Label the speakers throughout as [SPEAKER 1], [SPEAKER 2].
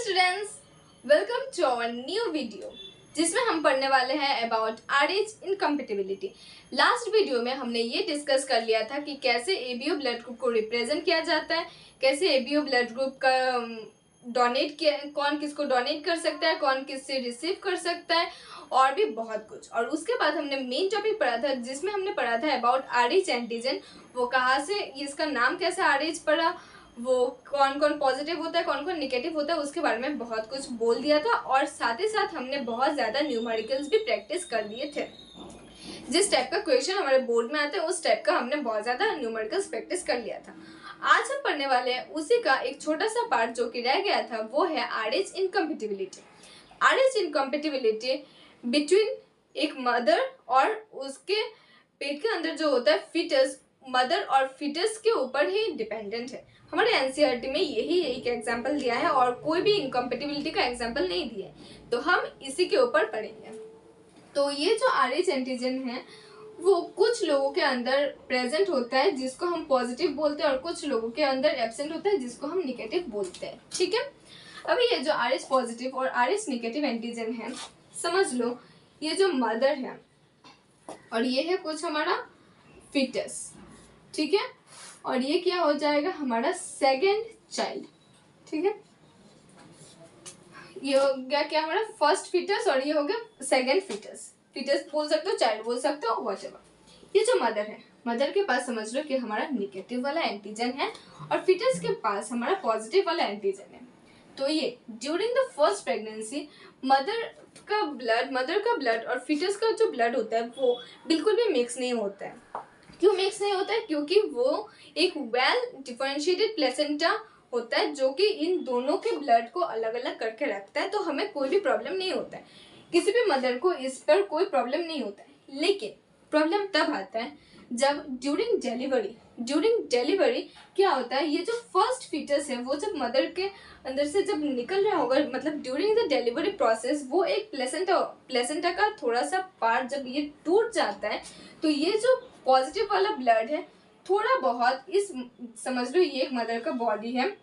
[SPEAKER 1] Students, welcome to our new video जिसमें हम पढ़ने वाले हैं about RH incompatibility. Last video में हमने ये डिस्कस कर लिया था कि कैसे ABO ब्लड ग्रुप को रिप्रेजेंट किया जाता है, कैसे ABO ब्लड ग्रुप का डोनेट किया, कौन किसको डोनेट कर सकता है, कौन किससे रिसीव कर सकता है और भी बहुत कुछ। और उसके बाद हमने मेन टॉपिक पढ़ा था जिसमें हमने पढ़ा था अबाउट RH एंटीजन। वो कहाँ से, इसका नाम कैसे RH पड़ा, वो कौन कौन पॉजिटिव होता है, कौन कौन निगेटिव होता है, उसके बारे में बहुत कुछ बोल दिया था। और साथ ही साथ हमने बहुत ज़्यादा न्यूमेरिकल्स भी प्रैक्टिस कर लिए थे। जिस टाइप का क्वेश्चन हमारे बोर्ड में आता है उस टाइप का हमने बहुत ज़्यादा न्यूमेरिकल्स प्रैक्टिस कर लिया था। आज हम पढ़ने वाले हैं उसी का एक छोटा सा पार्ट जो कि रह गया था, वो है RH incompatibility. RH incompatibility between एक मदर और उसके पेट के अंदर जो होता है फीटस, मदर और फीटस के ऊपर ही डिपेंडेंट है। हमारे NCERT में यही एक एग्जाम्पल दिया है और कोई भी इनकम्पेटिबिलिटी का एग्जाम्पल नहीं दिया है, तो हम इसी के ऊपर पढ़ेंगे। तो ये जो RH एंटीजन है वो कुछ लोगों के अंदर प्रेजेंट होता है जिसको हम पॉजिटिव बोलते हैं और कुछ लोगों के अंदर एब्सेंट होता है जिसको हम निगेटिव बोलते हैं। ठीक है, अभी ये जो RH पॉजिटिव और RH निगेटिव एंटीजन है, समझ लो ये जो मदर है और ये है कुछ हमारा फीटस। ठीक है, और ये क्या हो जाएगा, हमारा सेकेंड चाइल्ड। ठीक है, ये हो गया क्या, हमारा फर्स्ट फीटस और ये हो गया सेकेंड फीटस। फीटस बोल सकते हो, चाइल्ड बोल सकते हो, व्हाटएवर। ये जो मदर है, मदर के पास समझ लो कि हमारा निगेटिव वाला एंटीजन है और फीटस के पास हमारा पॉजिटिव वाला एंटीजन है। तो ये during the first pregnancy mother का ब्लड और फीटस का जो ब्लड होता है वो बिल्कुल भी मिक्स नहीं होता है। क्यों मिक्स नहीं होता है? क्योंकि वो एक वेल डिफरेंशिएटेड प्लेसेंटा होता है जो कि इन दोनों के ब्लड को अलग अलग करके रखता है, तो हमें कोई भी प्रॉब्लम नहीं होता है। किसी भी मदर को इस पर कोई प्रॉब्लम नहीं होता है। लेकिन प्रॉब्लम तब आता है जब ड्यूरिंग डिलीवरी क्या होता है, ये जो फर्स्ट फीटस है वो जब मदर के अंदर से जब निकल रहा होगा, मतलब ड्यूरिंग द डिलीवरी प्रोसेस, वो एक प्लेसेंटा का थोड़ा सा पार्ट जब ये टूट जाता है, तो ये जो पॉजिटिव वाला ब्लड है थोड़ा बहुत इस, समझ लो ये एक मदर का बॉडी है,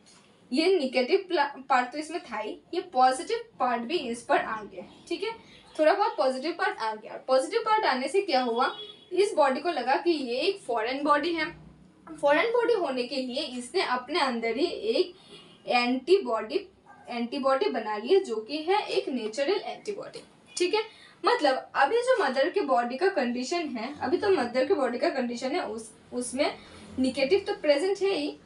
[SPEAKER 1] ये निगेटिव पार्ट तो इसमें था ही, ये पॉजिटिव पार्ट भी इस पर आ गया। ठीक है, थोड़ा बहुत पॉजिटिव पार्ट आ गया। पॉजिटिव पार्ट आने से क्या हुआ, इस बॉडी को लगा कि ये एक फॉरेन बॉडी है। फॉरेन बॉडी होने के लिए इसने अपने अंदर ही एक एंटीबॉडी बना ली है जो कि है एक नेचुरल एंटीबॉडी। ठीक है, मतलब अभी जो मदर के बॉडी का कंडीशन है, अभी तो मदर के बॉडी का कंडीशन है उसमें निगेटिव तो प्रेजेंट है ही,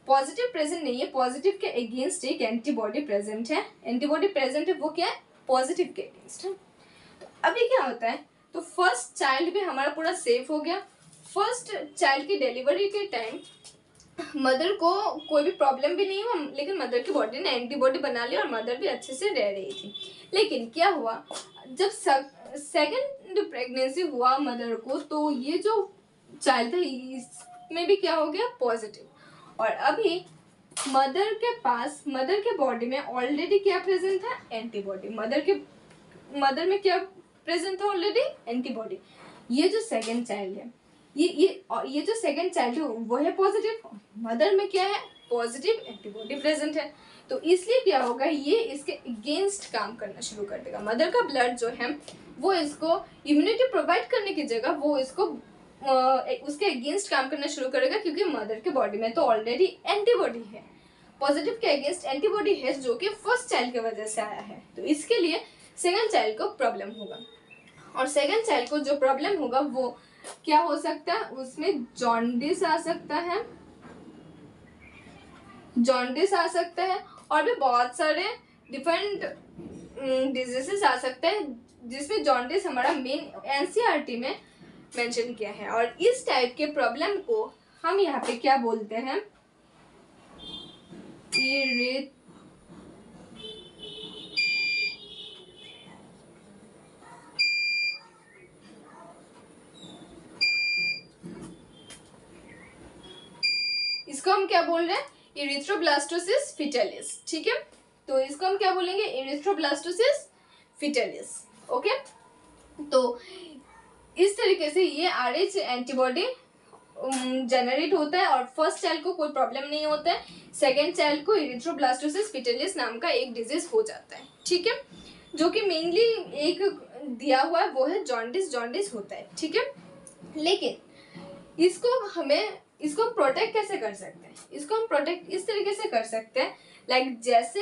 [SPEAKER 1] पॉजिटिव प्रेजेंट नहीं है। पॉजिटिव के अगेंस्ट एक एंटीबॉडी प्रेजेंट है। एंटीबॉडी प्रेजेंट है, वो क्या है, पॉजिटिव के अगेंस्ट है। तो अभी क्या होता है, तो फर्स्ट चाइल्ड भी हमारा पूरा सेफ हो गया। फर्स्ट चाइल्ड की डिलीवरी के टाइम मदर को कोई भी प्रॉब्लम भी नहीं हुआ, लेकिन मदर की बॉडी ने एंटीबॉडी बना ली और मदर भी अच्छे से रह रही थी। लेकिन क्या हुआ, जब सेकेंड प्रेगनेंसी हुआ मदर को, तो ये जो चाइल्ड था इसमें भी क्या हो गया, पॉजिटिव। और अभी मदर के बॉडी में ऑलरेडी क्या प्रेजेंट था, एंटीबॉडी। मदर में क्या प्रेजेंट था ऑलरेडी, एंटीबॉडी। ये जो सेकेंड चाइल्ड है, ये जो सेकेंड चाइल्ड है वो है पॉजिटिव, मदर में क्या है, पॉजिटिव एंटीबॉडी प्रेजेंट है। तो इसलिए क्या होगा, ये इसके अगेंस्ट काम करना शुरू कर देगा। मदर का ब्लड जो है वो इसको इम्यूनिटी प्रोवाइड करने की जगह वो इसको उसके अगेंस्ट काम करना शुरू करेगा, क्योंकि मदर के बॉडी में तो ऑलरेडी एंटीबॉडी है। पॉजिटिव के अगेंस्ट एंटीबॉडी है जो कि फर्स्ट चाइल्ड की वजह से आया है, तो इसके लिए सेकेंड चाइल्ड को प्रॉब्लम होगा। और सेकेंड चाइल्ड को जो प्रॉब्लम होगा वो क्या हो सकता है, उसमें जॉन्डिस आ सकता है और भी बहुत सारे डिफरेंट डिजीजेस आ सकते हैं, जिसमें जॉन्डिस हमारा मेन NCERT में मेंशन किया है। और इस टाइप के प्रॉब्लम को हम यहाँ पे क्या बोलते हैं, इसको हम क्या बोल रहे हैं, इरिथ्रोब्लास्टोसिस फिटालिस। ठीक है, तो इसको हम क्या बोलेंगे, इरिथ्रोब्लास्टोसिस फिटालिस। ओके, तो इस तरीके से ये RH एंटीबॉडी जनरेट होता है और फर्स्ट चाइल्ड को कोई प्रॉब्लम नहीं होता है, सेकेंड चाइल्ड को इरिथ्रोब्लास्टोसिस पिटिलियस नाम का एक डिजीज हो जाता है, ठीक है, जो कि मेनली एक दिया हुआ है वो है जॉन्डिस होता है, ठीक है। लेकिन इसको प्रोटेक्ट कैसे कर सकते हैं, इसको हम प्रोटेक्ट इस तरीके से कर सकते हैं लाइक जैसे,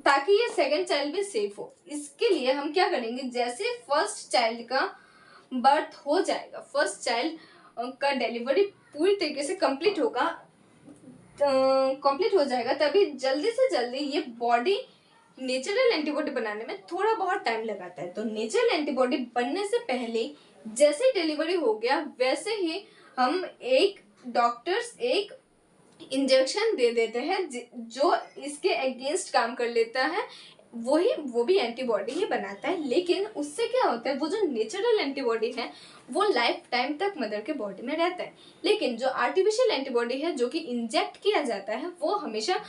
[SPEAKER 1] ताकि ये सेकंड चाइल्ड भी सेफ हो। इसके लिए हम क्या करेंगे, जैसे फर्स्ट चाइल्ड का बर्थ हो जाएगा, फर्स्ट चाइल्ड का डिलीवरी पूरी तरीके से कंप्लीट हो जाएगा, तभी जल्दी से जल्दी ये बॉडी नेचुरल एंटीबॉडी बनाने में थोड़ा बहुत टाइम लगाता है। तो नेचुरल एंटीबॉडी बनने से पहले जैसे डिलीवरी हो गया वैसे ही हम डॉक्टर्स एक इंजेक्शन दे देते हैं जो इसके अगेंस्ट काम कर लेता है, वो भी एंटीबॉडी ही बनाता है। लेकिन उससे क्या होता है, वो जो नेचुरल एंटीबॉडी है वो लाइफ टाइम तक मदर के बॉडी में रहता है, लेकिन जो आर्टिफिशियल एंटीबॉडी है जो कि इंजेक्ट किया जाता है वो हमेशा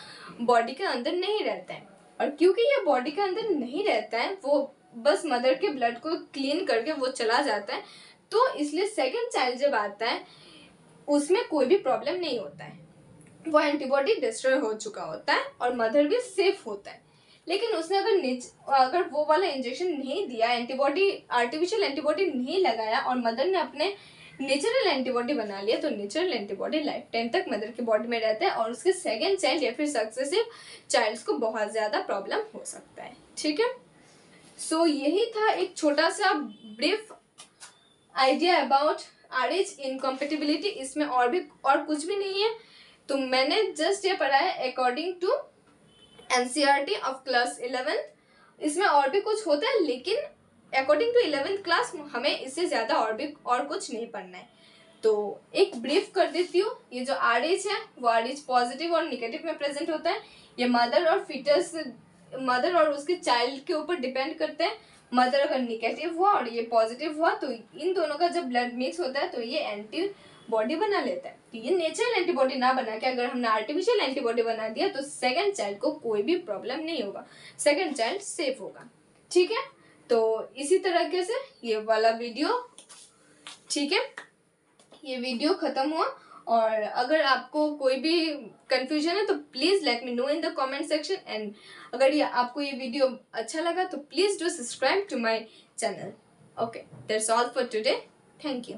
[SPEAKER 1] बॉडी के अंदर नहीं रहता है। और क्योंकि ये बॉडी के अंदर नहीं रहता है, वो बस मदर के ब्लड को क्लीन करके वो चला जाता है, तो इसलिए सेकेंड चाइल्ड जब आता है उसमें कोई भी प्रॉब्लम नहीं होता है, वो एंटीबॉडी डिस्ट्रॉय हो चुका होता है और मदर भी सेफ होता है। लेकिन उसने अगर वो वाला इंजेक्शन नहीं दिया, आर्टिफिशियल एंटीबॉडी नहीं लगाया और मदर ने अपने नेचुरल एंटीबॉडी बना लिया, तो नेचुरल एंटीबॉडी लाइफ टाइम तक मदर की बॉडी में रहता है और उसके सेकेंड चाइल्ड या फिर सक्सेसिव चाइल्ड्स को बहुत ज़्यादा प्रॉब्लम हो सकता है, ठीक है। सो यही था एक छोटा सा brief idea about RH incompatibility. इसमें और कुछ भी नहीं है, तो मैंने जस्ट ये पढ़ा है according to NCERT of class 11th। इसमें और भी कुछ होता है, लेकिन अकॉर्डिंग टू 11th क्लास हमें इससे ज़्यादा और कुछ नहीं पढ़ना है। तो एक ब्रीफ कर देती हूँ, ये जो RH है वो RH पॉजिटिव और निगेटिव में प्रेजेंट होता है। ये मदर और उसके चाइल्ड के ऊपर डिपेंड करते हैं। मदर अगर निगेटिव हुआ और ये पॉजिटिव हुआ तो इन दोनों का जब ब्लड मिक्स होता है तो ये एंटीबॉडी बना लेता है। तो ये नेचुरल एंटीबॉडी ना बना के अगर हमने आर्टिफिशियल एंटीबॉडी बना दिया तो सेकंड चाइल्ड को कोई भी प्रॉब्लम नहीं होगा, सेकंड चाइल्ड सेफ होगा, ठीक है। तो इसी तरीके से ये वाला वीडियो, ठीक है, ये वीडियो खत्म हुआ। और अगर आपको कोई भी कंफ्यूजन है तो please let me know in the comment section. And अगर आपको ये वीडियो अच्छा लगा तो please do subscribe to my channel. Okay, that's all for today, thank you.